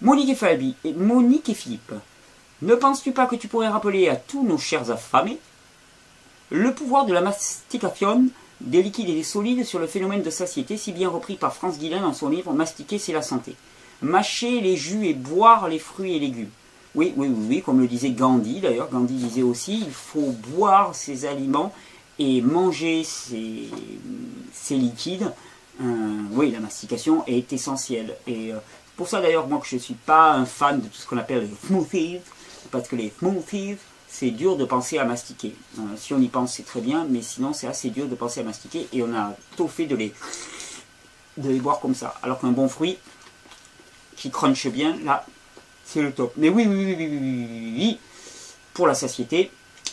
Monique et Philippe, ne penses-tu pas que tu pourrais rappeler à tous nos chers affamés le pouvoir de la mastication des liquides et des solides sur le phénomène de satiété, si bien repris par Franz Guillain dans son livre Mastiquer, c'est la santé. Mâcher les jus et boire les fruits et légumes. Oui, oui, oui, oui, comme le disait Gandhi, d'ailleurs, Gandhi disait aussi, il faut boire ces aliments et manger ces liquides. Oui, la mastication est essentielle. Et pour ça, d'ailleurs, moi, que je ne suis pas un fan de tout ce qu'on appelle les smoothies, parce que les smoothies, c'est dur de penser à mastiquer. Si on y pense, c'est très bien, mais sinon, c'est assez dur de penser à mastiquer, et on a tôt fait de les boire comme ça. Alors qu'un bon fruit, qui crunche bien, là, c'est le top. Mais oui, oui, oui, oui, oui, oui, oui. Pour la satiété,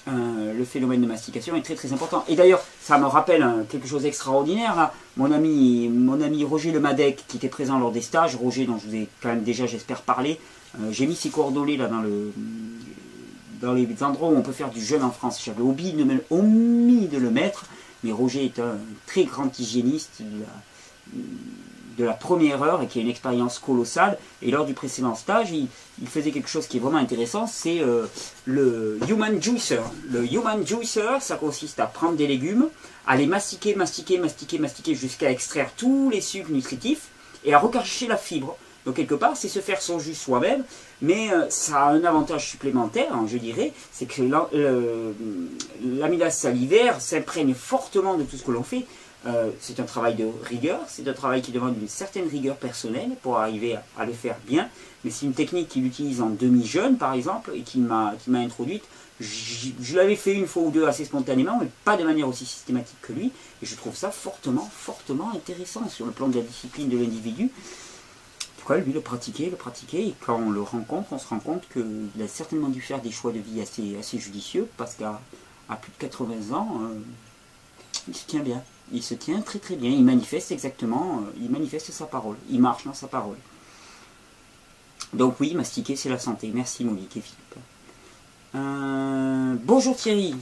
le phénomène de mastication est très très important. Et d'ailleurs, ça me rappelle quelque chose d'extraordinaire. Là. Mon ami Roger Lemadec, qui était présent lors des stages, Roger dont je vous ai quand même déjà, j'espère, parlé, j'ai mis ses coordonnées là dans les endroits où on peut faire du jeûne en France. J'avais omis de le mettre, mais Roger est un très grand hygiéniste de la première heure et qui a une expérience colossale. Et lors du précédent stage, il faisait quelque chose qui est vraiment intéressant, c'est le Human Juicer. Le Human Juicer, ça consiste à prendre des légumes, à les mastiquer, mastiquer, mastiquer, mastiquer jusqu'à extraire tous les sucres nutritifs et à recacher la fibre. Donc quelque part, c'est se faire son jus soi-même, mais ça a un avantage supplémentaire, hein, je dirais, c'est que l'amylase salivaire s'imprègne fortement de tout ce que l'on fait. C'est un travail de rigueur, c'est un travail qui demande une certaine rigueur personnelle pour arriver à le faire bien, mais c'est une technique qu'il utilise en demi-jeûne par exemple, et qui m'a introduite. Je l'avais fait une fois ou deux assez spontanément, mais pas de manière aussi systématique que lui, et je trouve ça fortement, fortement intéressant sur le plan de la discipline de l'individu. Pourquoi lui le pratiquer, et quand on le rencontre, on se rend compte qu'il a certainement dû faire des choix de vie assez judicieux, parce qu'à plus de 80 ans, il se tient bien. Il se tient très très bien, il manifeste exactement, il manifeste sa parole, il marche dans sa parole. Donc oui, mastiquer c'est la santé. Merci Monique et Philippe. Bonjour Thierry,